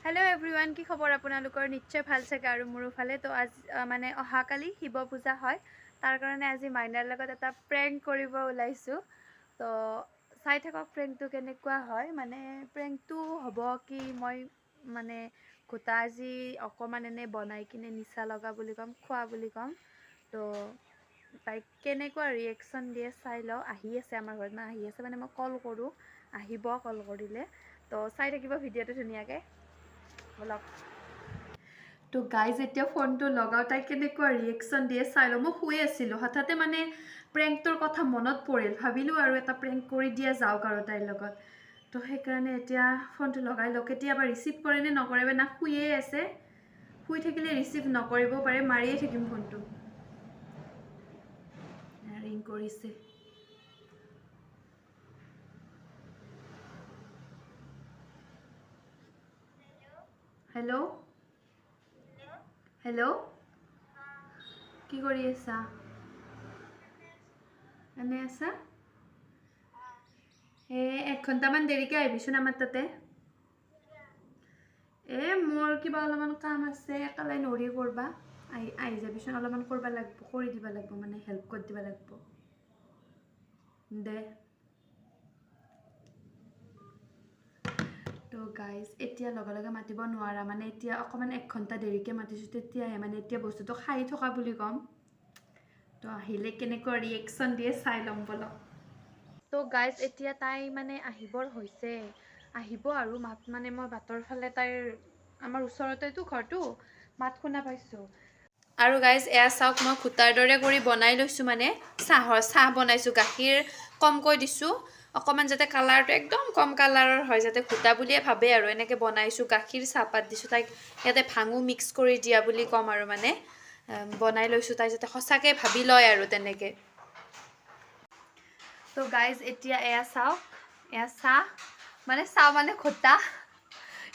hello everyone की खबर आपनालोकर निश्चय ভাল চাগে আৰু মোৰো ভালে তো আজ মানে অহাকালি শিৱ পূজা হয় তাৰ কাৰণে আজি মাইনাৰ লগত এটা প্ৰেংক কৰিব ওলাইছো তো চাই থাকক প্ৰেংকটো কেনেকুৱা হয় মানে প্ৰেংকটো হ'ব কি মই মানে গোটা আজি অকমান এনে বনাই কিনে নিচা লগা বুলি কম খোৱা বুলি কম তো তাইক কেনেকুৱা ৰিয়েকশ্যন দিয়ে চাই লওঁ আহি আছে আমাৰ ঘৰত মানে আহি আছে মানে মই কল কৰোঁ আহিব কল কৰিলে তো চাই থাকিব ভিডিঅ'টো ধুনীয়াকৈ তো গাইজ এতিয়া ফোনটো লগাও তাই কেনেকুৱা ৰিয়েকশ্যন দিয়ে চাই লওঁ মই শুই আছিলোঁ হঠাতে মানে প্ৰেংকটোৰ কথা মনত পৰিল ভাবিলোঁ আৰু এটা প্ৰেংক কৰি দিয়া যাওক আৰু তাইৰ লগত তো সেইকাৰণে এতিয়া ফোনটো লগাই লওঁ কেতিয়াবা ৰিচিভ কৰে নে নকৰে না শুয়ে আছে শুই থাকিলে ৰিচিভ নকৰিব পাৰে মাৰিয়ে থাকিম ফোনটো ৰিং কৰিছে হেল্ল' হেল্ল' কি কৰি আছা এনে আছা এক ঘণ্টামান দেৰিকৈ আহিবিচোন আমাৰ তাতে মোৰ কিবা অলপমান কাম আছে একেলাই নৰি কৰবা আহি যাবিচোন অলপমান কৰবা লাগব কৰি দিবা লাগব মানে হেল্প কৰি দিবা লাগব দে তো গাইজ এতিয়া লগে লগে মাতিব নোৱাৰা মানে এতিয়া অকণমান এক ঘণ্টা দেৰিকৈ মাতিছোঁ তেতিয়াহে মানে এতিয়া বস্তুটো খাই থকা বুলি ক'ম তো আহিলে কেনেকুৱা ৰিয়েকশ্যন দিয়ে চাই ল'ম বলক তো গাইজ এতিয়া তাই মানে আহিবৰ হৈছে আহিব আৰু মাত মানে মই বাটৰ ফালে তাইৰ আমাৰ ওচৰতেতো ঘৰটো মাত শুনা পাইছোঁ আৰু গাইজ এয়া চাওক মই ঘোটাৰ দৰে কৰি বনাই লৈছোঁ মানে চাহ বনাইছোঁ গাখীৰ কমকৈ দিছোঁ অকণমান যাতে কালাৰটো একদম কম কালাৰৰ হয় যাতে ঘোটা বুলিয়ে ভাবে আৰু এনেকৈ বনাইছোঁ গাখীৰ চাহপাত দিছোঁ তাইক ইয়াতে ভাঙো মিক্স কৰি দিয়া বুলি ক'ম আৰু মানে বনাই লৈছোঁ তাই যাতে সঁচাকৈ ভাবি লয় আৰু তেনেকৈ তো গাইজ এতিয়া এয়া চাওক এয়া চাহ মানে ঘোটা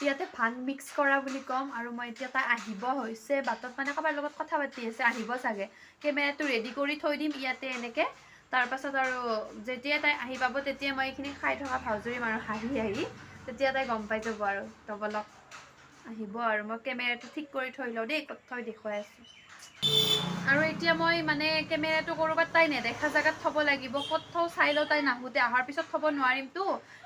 ইয়াতে ভাং মিক্স কৰা বুলি ক'ম আৰু মই এতিয়া তাই আহিব হৈছে বাটত মানে কাৰোবাৰ লগত কথা পাতি আছে আহিব চাগে কেমেৰাটো ৰেডি কৰি থৈ দিম ইয়াতে এনেকৈ তাৰপাছত আৰু যেতিয়া তাই আহি পাব তেতিয়া মই এইখিনি খাই থকা ভাউজুৰিম আৰু হাঁহি তেতিয়া তাই গম পাই যাব আৰু তো বলক আহিব আৰু মই কেমেৰাটো ঠিক কৰি থৈ লওঁ দেই ক'ত থৈ দেখুৱাই আছোঁ আৰু এতিয়া মই মানে কেমেৰাটো ক'ৰবাত তাই নেদেখা জেগাত থ'ব লাগিব ক'ত থওঁ চাই লওঁ তাই নাহোঁতে অহাৰ পিছত থ'ব নোৱাৰিমতো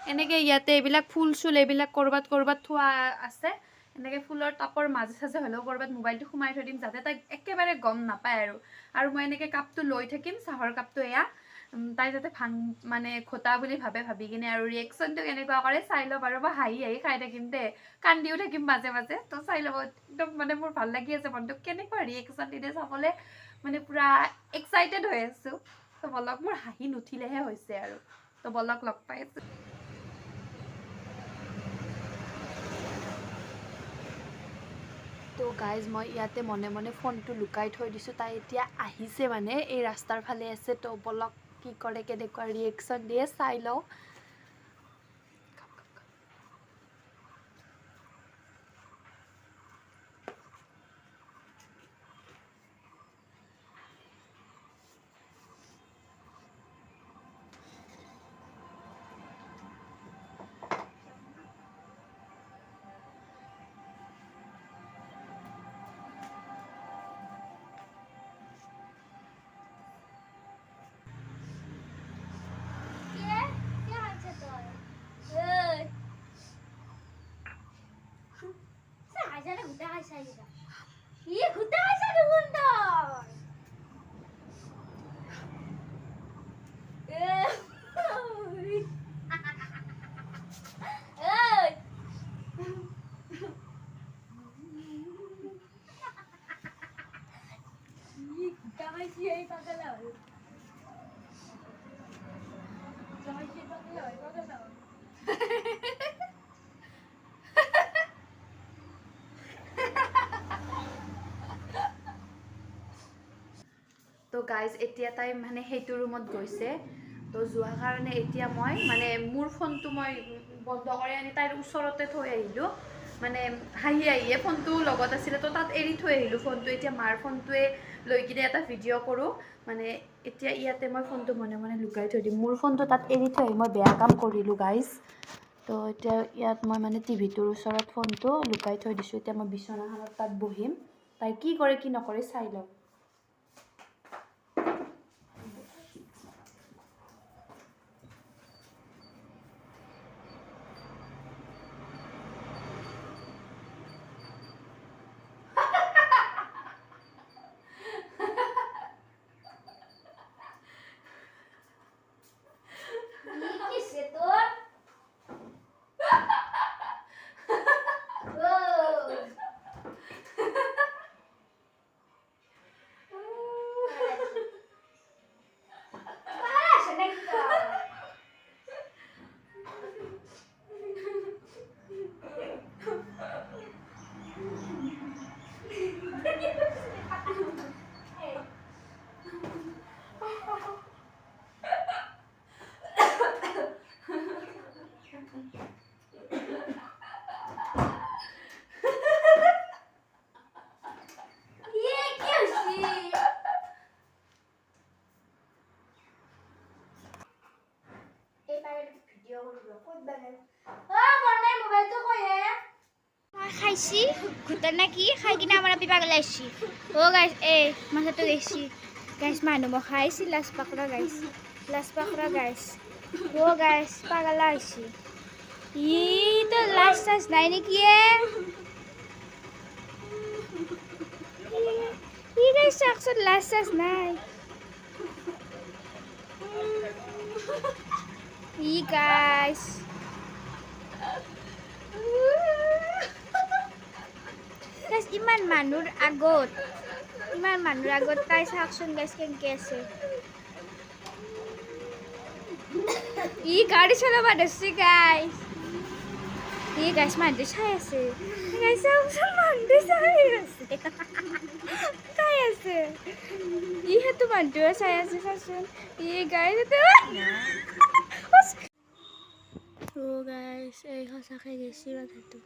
এনেকৈ ইয়াতে এইবিলাক ফুল চুল এইবিলাক ক'ৰবাত থোৱা আছে এনেকৈ ফুলৰ টাপৰ মাজে চাজে হ'লেও ক'ৰবাত মোবাইলটো সোমাই থৈ দিম যাতে তাই একেবাৰে গম নাপায় আৰু মই এনেকৈ কাপটো লৈ থাকিম চাহৰ কাপটো এয়া তাই যাতে মানে ঘোটা বুলি ভাবি কিনে আৰু ৰিয়েকশ্যনটো কেনেকুৱা কৰে চাই ল'ব আৰু মই হাঁহি খাই থাকিম দেই কান্দিও থাকিম মাজে মাজে তো চাই ল'ব একদম মানে মোৰ ভাল লাগি আছে মনটো কেনেকুৱা ৰিয়েকশ্যন দিলে চাবলৈ মানে পুৰা এক্সাইটেড হৈ আছোঁ তো বলক মোৰ হাঁহি নুঠিলেহে হৈছে আৰু তো বলক লগ পাই আছোঁ তো গাইজ মই ইয়াতে মনে মনে ফোনটো লুকাই থৈ দিছোঁ তাই এতিয়া আহিছে মানে এই ৰাস্তাৰ ফালে আছে তো বলক কি কৰে কেনেকুৱা ৰিয়েকশ্যন দিয়ে চাই লওঁ তো গাইজ এতিয়া তাই মানে সেইটো ৰুমত গৈছে তো যোৱাৰ কাৰণে এতিয়া মই মানে মোৰ ফোনটো মই বন্ধ কৰি আনি তাইৰ ওচৰতে থৈ আহিলোঁ মানে হাঁহিয়ে ফোনটো লগত আছিলে তো তাত এৰি থৈ আহিলোঁ ফোনটো এতিয়া মাৰ ফোনটোৱে লৈ কিনে এটা ভিডিঅ' কৰোঁ মানে এতিয়া ইয়াতে মই ফোনটো মনে মনে লুকাই থৈ দিম মোৰ ফোনটো তাত এৰি থৈ আহি মই বেয়া কাম কৰিলোঁ গাইজ তো এতিয়া ইয়াত মই মানে টিভিটোৰ ওচৰত ফোনটো লুকাই থৈ দিছোঁ এতিয়া মই বিচনাখনত তাত বহিম তাই কি কৰে কি নকৰে চাই লওঁ খাইছি ঘুটার নাকি খাই কিনা আমার আপনি পাগল আসছি ও গাইস এ মাথাটা গেছি গাইস মানুষ মই খাইছি লাস পাকড়া গাইস ও গাইস পাগল আসছি ই তো লাস টাস নাই নাকি ই গাইস সাকসন লাস টাস নাই ই guys guys iman manur agot tayo sa action guys keng kese ই গাড়ি চালাবা দেখছি guys মানুষ চাই আছে guys মানুষ চাই আছে ই হেতু মানুষ চাই আছে চাচোন ই guys ও guys এই সঁচাকে গেছি মাথাটো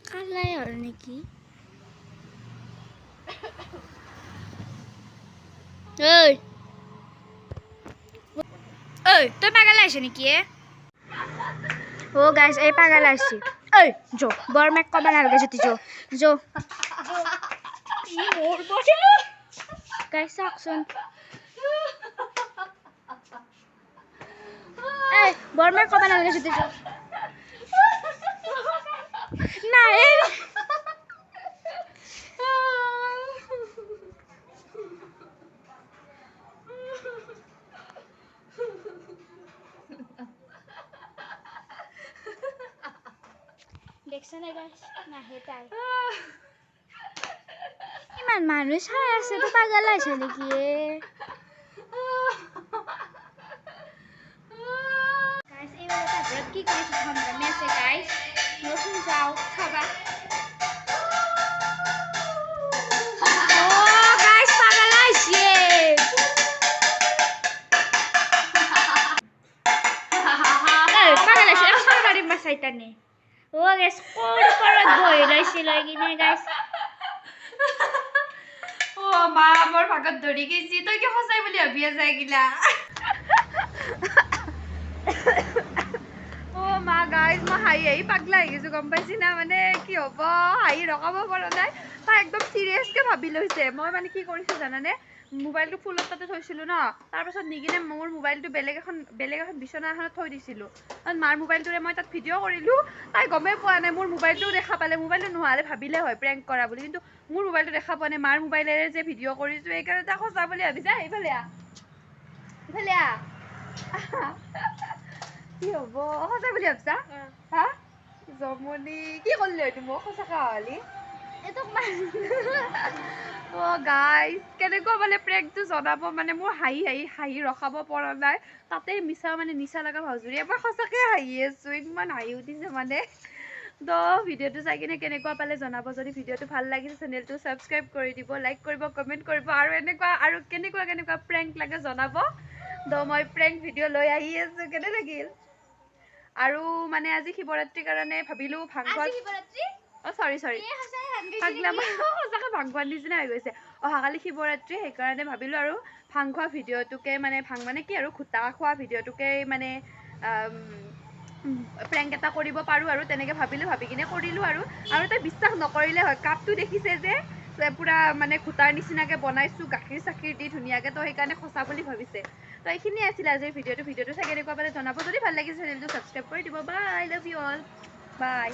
কালাই হল নাকি ওই তুই পাগল আইছ নাকি ও গাইস এই পাগল আইছি ওই জো বরমেক কবা নালগে যদি জো গাইস সাকশন এই বরমেক কবা নালগে যদি জো না এই দেখছ না গাইস না হেতাই ইমান মানুষ চাই আছে তো পাগল আছে নাকি গাইস এইবারে তারপর কি করিস আমরা মেসে গাইস নতুন যাও খাবা ও গাইস পাগল আছে পাগল আছে এখন বাড়ি বাসাইতা নে ও গাইস কোন করত বই লইছিল কিনে গাইস ও মা আমার ভাগত ধরি গেছি তুই কি ফসাই বলি ভাবিয়া যাই গিলা ও মা গাইজ মই হাঁহি পাগলা হৈ গৈছো গম পাইছি না মানে কি হ'ব হাঁহি ৰখাব পৰা নাই তাই একদম চিৰিয়াছকে ভাবি লৈছে মই মানে কি কৰিছোঁ জানানে মোবাইলটো ফুলত তাতে থৈছিলোঁ ন তাৰপাছত নিকিনে মোৰ মোবাইলটো বেলেগ এখন বিচনা এখনত থৈ দিছিলোঁ মাৰ মোবাইলটোৰে মই তাত ভিডিঅ' কৰিলোঁ তাই গমেই পোৱা নাই মোৰ মোবাইলটোও দেখা পালে মোবাইলটো নোহোৱালে ভাবিলে হয় প্ৰেংক কৰা বুলি কিন্তু মোৰ মোবাইলটো দেখা পোৱা নাই মাৰ মোবাইলেৰে যে ভিডিঅ' কৰিছোঁ এইকাৰণে তাই সঁচা বুলি ভাবিছে এইফালে কি হ'ব সঁচা বুলি ভাবছা হা জমনি কি কৰিলি হয়তো মোক সঁচাকৈ হলি অ গাইজ কেনেকুৱা মানে প্ৰেংকটো জনাব মানে মোৰ হাঁহি ৰখাব পৰা নাই তাতে মিছা মানে নিচা লগা ভাজুৰি এবাৰ সঁচাকৈ হাঁহি আছোঁ ইমান হাঁহি উঠিছে মানে তো ভিডিঅ'টো চাই কিনে কেনেকুৱা পালে জনাব যদি ভিডিঅ'টো ভাল লাগিছে চেনেলটো ছাবস্ক্ৰাইব কৰি দিব লাইক কৰিব কমেণ্ট কৰিব আৰু এনেকুৱা আৰু কেনেকুৱা প্ৰেংক লাগে জনাব তো মই প্ৰেংক ভিডিঅ' লৈ আহি আছোঁ কেনে লাগিল আৰু মানে আজি শিৱৰাত্ৰিৰ কাৰণে ভাবিলোঁ ভাং খোৱা অ চৰি পাগলা সঁচাকৈ ভাং খোৱাৰ নিচিনা হৈ গৈছে অহাকালি শিৱৰাত্ৰি সেইকাৰণে ভাবিলোঁ আৰু ভাং খোৱা ভিডিঅ'টোকে মানে ভাং মানে কি আৰু ঘোটা খোৱা ভিডিঅ'টোকে মানে প্ৰেংক এটা কৰিব পাৰোঁ আৰু তেনেকৈ ভাবি কিনে কৰিলোঁ আৰু তই বিশ্বাস নকৰিলে হয় কাপটো দেখিছে যে পুৰা মানে ঘোটাৰ নিচিনাকৈ বনাইছোঁ গাখীৰ চাখীৰ দি ধুনীয়াকৈ তো সেইকাৰণে সঁচা বুলি ভাবিছে তো এইখিনিয়ে আছিল আজিৰ ভিডিঅ'টো চাই কেনেকুৱা পালে জনাব যদি ভাল লাগিছে চেনেলটো ছাবস্ক্ৰাইব কৰি দিব বাই লাভ ইউ অল বাই